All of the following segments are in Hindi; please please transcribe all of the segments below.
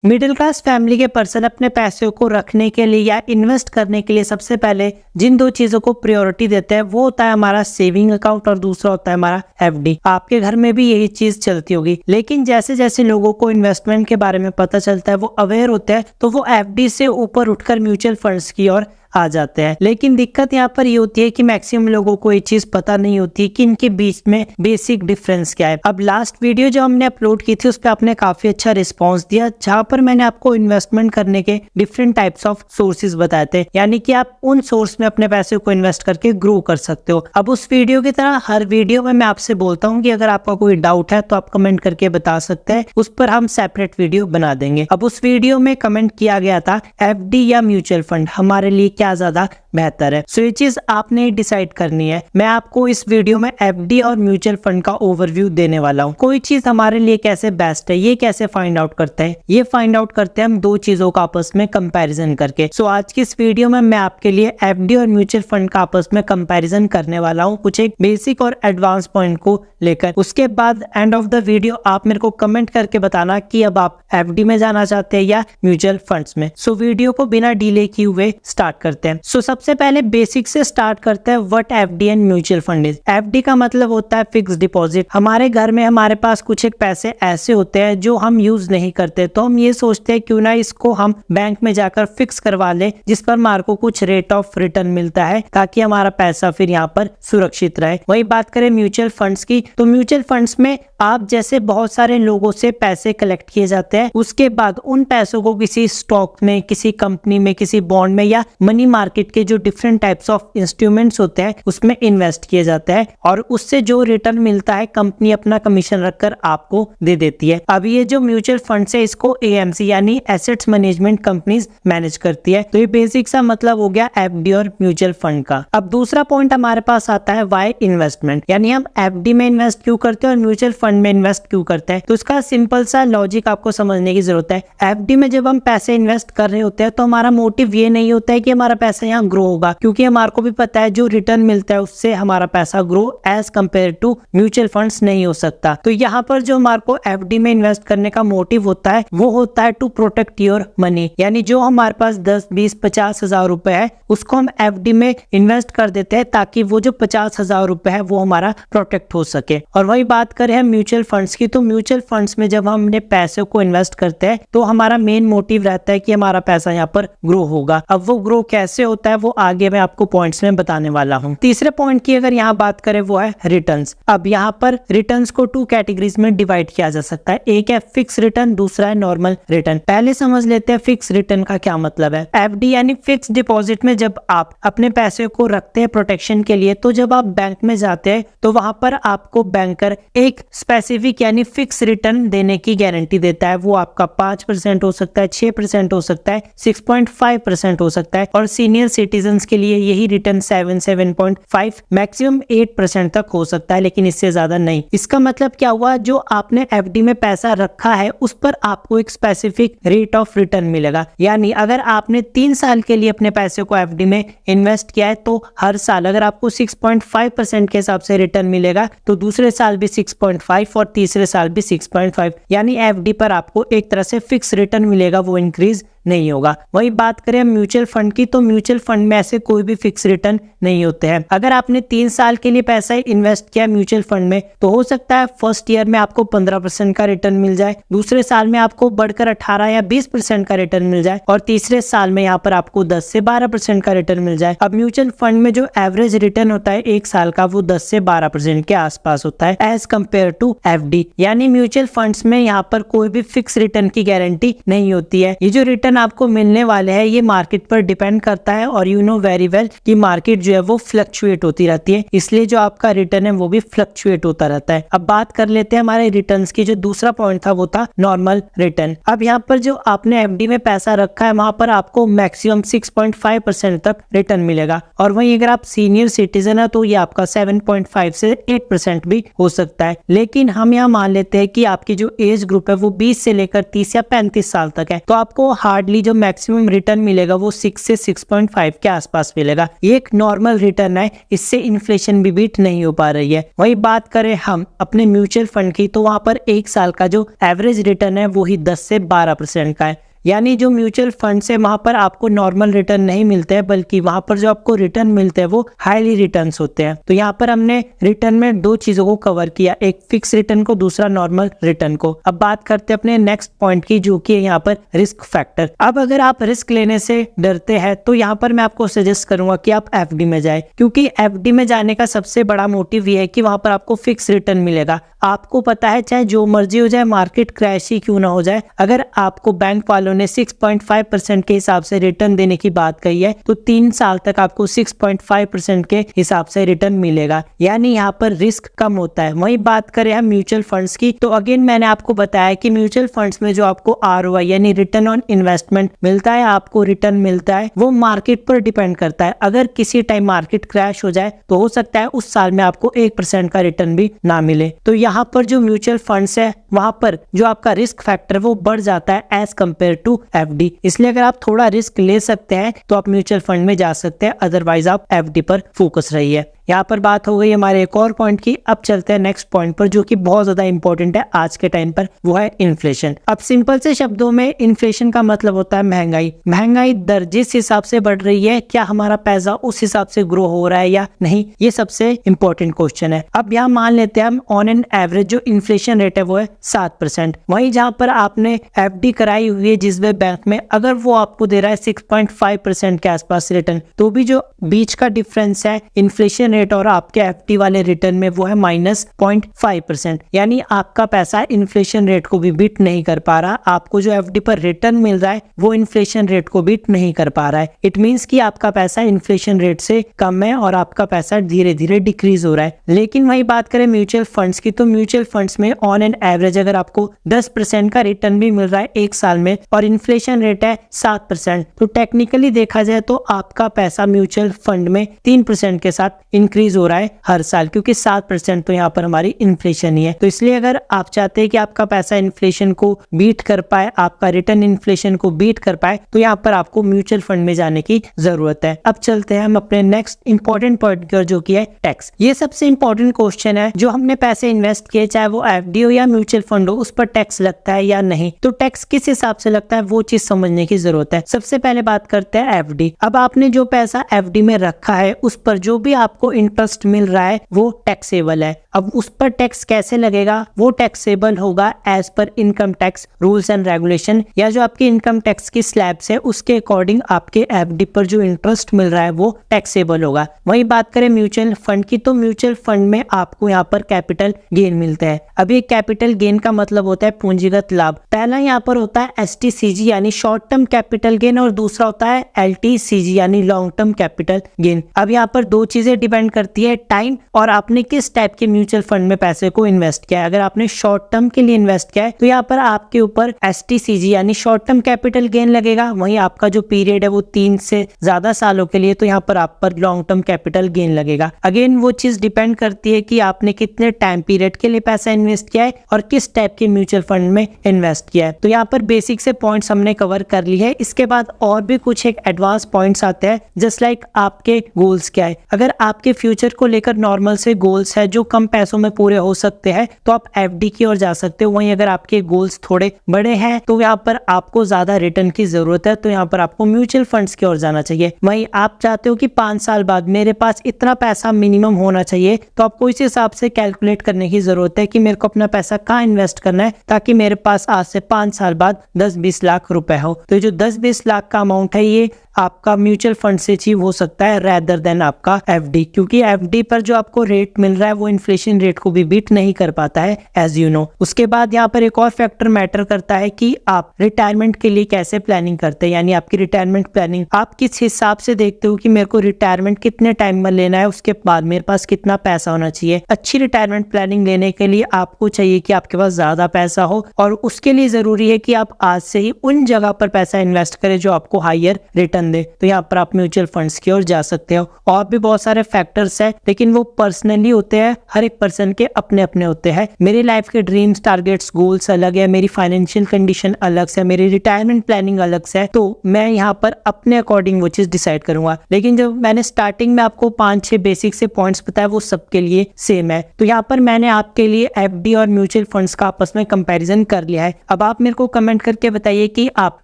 मिडिल क्लास फैमिली के पर्सन अपने पैसों को रखने के लिए या इन्वेस्ट करने के लिए सबसे पहले जिन दो चीजों को प्रायोरिटी देते हैं वो होता है हमारा सेविंग अकाउंट और दूसरा होता है हमारा एफडी। आपके घर में भी यही चीज चलती होगी, लेकिन जैसे जैसे लोगों को इन्वेस्टमेंट के बारे में पता चलता है, वो अवेयर होते हैं, तो वो एफडी से ऊपर उठकर म्यूचुअल फंड्स की ओर आ जाते हैं। लेकिन दिक्कत यहाँ पर ये होती है कि मैक्सिमम लोगों को ये चीज पता नहीं होती कि इनके बीच में बेसिक डिफरेंस क्या है। अब लास्ट वीडियो जो हमने अपलोड की थी उस पर आपने काफी अच्छा रिस्पांस दिया, जहां पर मैंने आपको इन्वेस्टमेंट करने के डिफरेंट टाइप्स ऑफ सोर्सेज बताए थे, यानी कि आप उन सोर्स में अपने पैसे को इन्वेस्ट करके ग्रो कर सकते हो। अब उस वीडियो की तरह हर वीडियो में मैं आपसे बोलता हूँ कि अगर आपका कोई डाउट है तो आप कमेंट करके बता सकते हैं, उस पर हम सेपरेट वीडियो बना देंगे। अब उस वीडियो में कमेंट किया गया था एफडी या म्यूचुअल फंड हमारे लिए क्या ज्यादा बेहतर है। सो ये चीज आपने डिसाइड करनी है। मैं आपको इस वीडियो में एफडी और म्यूचुअल फंड का ओवरव्यू देने वाला हूँ। कोई चीज हमारे लिए कैसे बेस्ट है ये कैसे फाइंड आउट करते हैं, ये फाइंड आउट करते हैं हम दो चीजों का आपस में कंपैरिजन करके। सो आज की इस वीडियो में मैं आपके लिए एफडी और म्यूचुअल फंड का आपस में कंपैरिजन करने वाला हूँ, कुछ एक बेसिक और एडवांस पॉइंट को लेकर। उसके बाद एंड ऑफ द वीडियो आप मेरे को कमेंट करके बताना कि अब आप एफडी में जाना चाहते हैं या म्यूचुअल फंड्स में। सो वीडियो को बिना डिले किए हुए स्टार्ट करते हैं। सो सबसे पहले बेसिक से स्टार्ट करते हैं what FD and mutual fund is. FD का मतलब होता है फिक्स डिपॉजिट। हमारे घर में हमारे पास कुछ एक पैसे ऐसे होते हैं जो हम यूज नहीं करते, तो हम ये सोचते हैं क्यों ना इसको हम बैंक में जाकर फिक्स करवा लें, जिस पर हमारे को कुछ रेट ऑफ रिटर्न मिलता है, ताकि हमारा पैसा फिर यहाँ पर सुरक्षित रहे। वही बात करें म्यूचुअल फंड्स की, तो म्यूचुअल फंड्स में आप जैसे बहुत सारे लोगों से पैसे कलेक्ट किए जाते हैं, उसके बाद उन पैसों को किसी स्टॉक में, किसी कंपनी में, किसी बॉन्ड में या मनी मार्केट के जो डिफरेंट टाइप्स ऑफ इंस्ट्रूमेंट्स होते हैं उसमें इन्वेस्ट किए जाते हैं, और उससे जो रिटर्न मिलता है कंपनी अपना कमीशन रखकर आपको दे देती है। अब ये जो म्यूचुअल फंड्स है इसको एएमसी यानी एसेट्स मैनेजमेंट कंपनीज मैनेज करती है। तो ये बेसिक सा मतलब हो गया एफडी और म्यूचुअल फंड का। अब दूसरा पॉइंट हमारे पास आता है वाई इन्वेस्टमेंट, यानी हम एफडी में इन्वेस्ट क्यों करते हैं और म्यूचुअल फंड में इन्वेस्ट क्यों करते हैं। तो इसका सिंपल सा लॉजिक आपको समझने की जरूरत है। एफडी में जब हम पैसे इन्वेस्ट कर रहे होते हैं तो हमारा मोटिव ये नहीं होता है कि हमारा पैसा यहाँ ग्रो होगा, क्योंकि हमारे को भी पता है जो रिटर्न मिलता है उससे हमारा पैसा grow as compared to mutual funds नहीं हो सकता। तो यहाँ पर जो हमारे को एफडी में इन्वेस्ट करने का मोटिव होता है वो होता है टू प्रोटेक्ट योर मनी, यानी जो हमारे पास 10, 20, 50 हजार रुपए है उसको हम एफडी में इन्वेस्ट कर देते हैं, ताकि वो जो 50 हजार रुपए है वो हमारा प्रोटेक्ट हो सके। और वही बात करें हम म्यूचुअल फंड्स की, तो म्यूचुअल फंड्स में जब हम अपने पैसे को इन्वेस्ट करते हैं तो हमारा मेन मोटिव रहता है कि हमारा पैसा यहाँ पर ग्रो होगा। अब वो ग्रो कैसे होता है वो आगे मैं आपको पॉइंट्स में बताने वाला हूँ। तीसरे पॉइंट की अगर यहाँ बात करें वो है रिटर्न्स। अब यहाँ पर रिटर्न्स को 2 कैटेगरीज में डिवाइड किया जा सकता है, एक है फिक्स रिटर्न, दूसरा है नॉर्मल रिटर्न। पहले समझ लेते हैं फिक्स रिटर्न का क्या मतलब है। एफडी यानी फिक्स डिपॉजिट में जब आप अपने पैसे को रखते हैं प्रोटेक्शन के लिए, तो जब आप बैंक में जाते हैं तो वहां पर आपको बैंकर एक स्पेसिफिक यानी फिक्स रिटर्न देने की गारंटी देता है। वो आपका 5% हो सकता है, 6% हो सकता है, 6.5% हो सकता है, और सीनियर सिटीजन्स के लिए यही रिटर्न 7.5 मैक्सिमम 8% तक हो सकता है, लेकिन इससे ज्यादा नहीं। इसका मतलब क्या हुआ, जो आपने एफडी में पैसा रखा है उस पर आपको एक स्पेसिफिक रेट ऑफ रिटर्न मिलेगा। यानी अगर आपने 3 साल के लिए अपने पैसे को एफडी में इन्वेस्ट किया है तो हर साल अगर आपको 6.5% के हिसाब से रिटर्न मिलेगा तो दूसरे साल भी 6.5 और तीसरे साल भी 6.5, यानी एफडी पर आपको एक तरह से फिक्स रिटर्न मिलेगा, वो इंक्रीज नहीं होगा। वही बात करें म्यूचुअल फंड की, तो म्यूचुअल फंड में ऐसे कोई भी फिक्स रिटर्न नहीं होते हैं। अगर आपने 3 साल के लिए पैसा इन्वेस्ट किया म्यूचुअल फंड में तो हो सकता है फर्स्ट ईयर में आपको 15% का रिटर्न मिल जाए, दूसरे साल में आपको बढ़कर 18 या 20% का रिटर्न मिल जाए, और तीसरे साल में यहाँ पर आपको 10 से 12% का रिटर्न मिल जाए। अब म्यूचुअल फंड में जो एवरेज रिटर्न होता है 1 साल का वो 10 से 12% के आसपास होता है एज कम्पेयर टू एफडी। यानी म्यूचुअल फंड्स में यहाँ पर कोई भी फिक्स रिटर्न की गारंटी नहीं होती है। ये जो रिटर्न आपको मिलने वाले हैं ये मार्केट पर डिपेंड करता है, और यू नो वेरी वेल कि मार्केट जो है वो फ्लक्चुएट होती रहती है, इसलिए जो आपका रिटर्न है वो भी फ्लक्चुएट होता रहता है। अब बात कर लेते हैं हमारे रिटर्न्स की। जो दूसरा पॉइंट था वो था नॉर्मल रिटर्न। अब यहाँ पर जो आपने एफडी में पैसा रखा है वहां पर आपको मैक्सिमम 6.5% तक रिटर्न मिलेगा, और वहीं अगर आप सीनियर सिटीजन है तो ये आपका 7.5 से 8% भी हो सकता है। लेकिन हम यहाँ मान लेते हैं कि आपकी जो एज ग्रुप है वो 20 से लेकर 30 या 35 साल तक है, तो आपको हार्ड हार्डली जो मैक्सिमम रिटर्न मिलेगा वो 6 से 6.5 के आसपास मिलेगा। ये एक नॉर्मल रिटर्न है, इससे इन्फ्लेशन भी बीट नहीं हो पा रही है। वही बात करें हम अपने म्यूचुअल फंड की, तो वहां पर एक साल का जो एवरेज रिटर्न है वो ही 10 से 12% का है। यानी जो म्यूचुअल फंड है वहां पर आपको नॉर्मल रिटर्न नहीं मिलते हैं, बल्कि वहां पर जो आपको रिटर्न मिलते हैं वो हाईली रिटर्न्स होते हैं। तो यहाँ पर हमने रिटर्न में दो चीजों को कवर किया, एक फिक्स रिटर्न को, दूसरा नॉर्मल रिटर्न को। अब बात करते हैं अपने नेक्स्ट पॉइंट की, जो कि है यहाँ पर रिस्क फैक्टर। अब अगर आप रिस्क लेने से डरते हैं तो यहाँ पर मैं आपको सजेस्ट करूंगा कि आप एफडी में जाए, क्योंकि एफडी में जाने का सबसे बड़ा मोटिव ये है कि वहां पर आपको फिक्स रिटर्न मिलेगा। आपको पता है चाहे जो मर्जी हो जाए, मार्केट क्रैश ही क्यों ना हो जाए, अगर आपको बैंक वालों ने 6.5% के हिसाब से रिटर्न देने की बात कही है तो 3 साल तक आपको 6.5% के हिसाब से रिटर्न मिलेगा। यानी यहाँ पर रिस्क कम होता है। वही बात करें हम म्यूचुअल फंड्स की, तो अगेन मैंने आपको बताया कि म्यूचुअल फंड्स में जो आपको आरओआई यानी रिटर्न ऑन इन्वेस्टमेंट मिलता है, आपको रिटर्न मिलता है, वो मार्केट पर डिपेंड करता है। अगर किसी टाइम मार्केट क्रैश हो जाए तो हो सकता है उस साल में आपको 1% का रिटर्न भी ना मिले। तो यहाँ पर जो म्यूचुअल फंड्स है वहां पर जो आपका रिस्क फैक्टर वो बढ़ जाता है एज कम्पेयर टू एफडी। इसलिए अगर आप थोड़ा रिस्क ले सकते हैं तो आप म्यूचुअल फंड में जा सकते हैं, अदरवाइज आप एफडी पर फोकस रहिए। यहाँ पर बात हो गई हमारे एक और पॉइंट की। अब चलते हैं नेक्स्ट पॉइंट पर, जो कि बहुत ज्यादा इंपॉर्टेंट है आज के टाइम पर, वो है इन्फ्लेशन। अब सिंपल से शब्दों में इन्फ्लेशन का मतलब होता है महंगाई। महंगाई दर जिस हिसाब से बढ़ रही है, क्या हमारा पैसा उस हिसाब से ग्रो हो रहा है या नहीं, ये सबसे इंपॉर्टेंट क्वेश्चन है। अब यहाँ मान लेते हैं हम ऑन एन एवरेज जो इन्फ्लेशन रेट है वो है 7%। वहीं जहाँ पर आपने एफडी कराई हुई है जिस भी बैंक में, अगर वो आपको दे रहा है 6.5% के आसपास रिटर्न, तो भी जो बीच का डिफरेंस है इन्फ्लेशन रेट और आपके एफडी वाले रिटर्न में वो है -0.5%। यानी आपका पैसा इन्फ्लेशन रेट को भी बीट नहीं कर पा रहा। आपको जो एफडी पर रिटर्न मिल रहा है वो इन्फ्लेशन रेट को बीट नहीं कर पा रहा है। इट मींस कि आपका पैसा इन्फ्लेशन रेट से कम है और आपका पैसा धीरे धीरे डिक्रीज हो रहा है। लेकिन वही बात करें म्यूचुअल फंड्स की, तो म्यूचुअल फंड्स में ऑन एन एवरेज अगर आपको 10% का रिटर्न भी मिल रहा है एक साल में और इन्फ्लेशन रेट है 7%, तो टेक्निकली देखा जाए तो आपका पैसा म्यूचुअल फंड में 3% के साथ इंक्रीज हो रहा है हर साल, क्योंकि 7% तो यहाँ पर हमारी इन्फ्लेशन ही है। तो इसलिए अगर आप चाहते हैं कि आपका पैसा इन्फ्लेशन को बीट कर पाए, आपका रिटर्न इन्फ्लेशन को बीट कर पाए, तो यहाँ पर आपको म्यूचुअल फंड में जाने की जरूरत है। अब चलते हैं हम अपने नेक्स्ट इंपॉर्टेंट पॉइंट की, जो कि है टैक्स। ये सबसे इंपॉर्टेंट क्वेश्चन है, जो हमने पैसे इन्वेस्ट किए चाहे वो एफडी हो या म्यूचुअल फंड हो, उस पर टैक्स लगता है या नहीं। तो टैक्स किस हिसाब से लगता है वो चीज समझने की जरूरत है। सबसे पहले बात करते हैं एफडी। अब आपने जो पैसा एफडी में रखा है उस पर जो भी आपको इंटरेस्ट मिल रहा है वो टैक्सेबल है। अब उस पर टैक्स कैसे लगेगा, वो टैक्सेबल होगा as per income tax rules and regulation, या जो आपकी इनकम टैक्स की स्लैब्स है उसके अकॉर्डिंग आपके एफडी पर जो इंटरेस्ट मिल रहा है वो टैक्सेबल होगा। वही बात करें म्यूचुअल फंड की, तो म्यूचुअल फंड में आपको यहाँ पर कैपिटल गेन मिलता है। अभी कैपिटल गेन का मतलब होता है पूंजीगत लाभ। पहला यहाँ पर होता है एसटीसीजी यानी शॉर्ट टर्म कैपिटल गेन, और दूसरा होता है एलटीसीजी यानी लॉन्ग टर्म कैपिटल गेन। अब यहाँ पर दो चीजें डिपेंड करती है, टाइम और आपने किस टाइप के म्यूचुअल फंड में पैसे को इन्वेस्ट किया है। अगर आपने शॉर्ट टर्म के लिए इन्वेस्ट किया है तो यहाँ पर आपके ऊपर एसटीसीजी यानी शॉर्ट टर्म कैपिटल गेन लगेगा। वहीं आपका जो पीरियड है वो 3 से ज्यादा सालों के लिए, तो यहाँ पर आप पर लॉन्ग टर्म कैपिटल गेन लगेगा। अगेन वो चीज डिपेंड करती है कि आपने कितने टाइम पीरियड के लिए पैसा इन्वेस्ट किया है और किस टाइप के म्यूचुअल फंड में इन्वेस्ट किया है। तो यहाँ पर बेसिक से पॉइंट्स हमने कवर कर ली है। इसके बाद और भी कुछ एक एडवांस पॉइंट्स आते हैं, जस्ट लाइक आपके गोल्स क्या है। अगर आपके फ्यूचर को लेकर नॉर्मल से गोल्स है जो कम पैसों में पूरे हो सकते हैं तो आप एफडी की ओर जा सकते हो। वहीं अगर आपके गोल्स थोड़े बड़े हैं तो यहाँ पर आपको ज्यादा रिटर्न की जरूरत है, तो यहाँ पर आपको म्यूचुअल फंड्स की ओर जाना चाहिए। वहीं आप चाहते हो कि 5 साल बाद मेरे पास इतना पैसा मिनिमम होना चाहिए, तो आपको इस हिसाब से कैलकुलेट करने की जरूरत है कि मेरे को अपना पैसा कहाँ इन्वेस्ट करना है ताकि मेरे पास आज से 5 साल बाद 10-20 लाख रुपए हो। तो जो 10-20 लाख का अमाउंट है ये आपका म्यूचुअल फंड से अचीव हो सकता है रेदर देन आपका एफडी, क्योंकि एफडी पर जो आपको रेट मिल रहा है वो इन्फ्लेशन रेट को भी बीट नहीं कर पाता है एज यू नो। उसके बाद यहाँ पर एक और फैक्टर मैटर करता है कि आप रिटायरमेंट के लिए कैसे प्लानिंग करते हैं, यानी आपकी रिटायरमेंट प्लानिंग आप किस हिसाब से देखते हो कि मेरे को रिटायरमेंट कितने टाइम में लेना है, उसके बाद मेरे पास कितना पैसा होना चाहिए। अच्छी रिटायरमेंट प्लानिंग लेने के लिए आपको चाहिए कि आपके पास ज्यादा पैसा हो, और उसके लिए जरूरी है कि आप आज से ही उन जगह पर पैसा इन्वेस्ट करें जो आपको हायर रिटर्न दे। तो यहाँ पर आप म्यूचुअल फंड्स की ओर जा सकते हो। और भी बहुत सारे फैक्टर फैक्टर्स है, लेकिन वो पर्सनली होते हैं, हर एक पर्सन के अपने अपने होते हैं। मेरी लाइफ के ड्रीम्स, टारगेट्स, गोल्स अलग है, मेरी फाइनेंशियल कंडीशन अलग से, मेरी रिटायरमेंट प्लानिंग अलग से है, तो मैं यहाँ पर अपने अकॉर्डिंग वो चीज डिसाइड करूंगा। लेकिन जब मैंने स्टार्टिंग में आपको 5-6 बेसिक से पॉइंट्स बताया, वो सबके लिए सेम है। तो यहाँ पर मैंने आपके लिए एफडी और म्यूचुअल फंड्स का आपस में कंपैरिजन कर लिया है। अब आप मेरे को कमेंट करके बताइए कि आप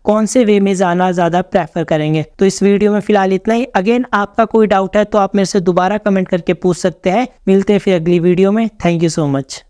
कौन से वे में जाना ज्यादा प्रेफर करेंगे। तो इस वीडियो में फिलहाल इतना ही। अगेन आपका कोई डाउट है तो आप मेरे से दोबारा कमेंट करके पूछ सकते हैं। मिलते हैं फिर अगली वीडियो में। Thank you so much.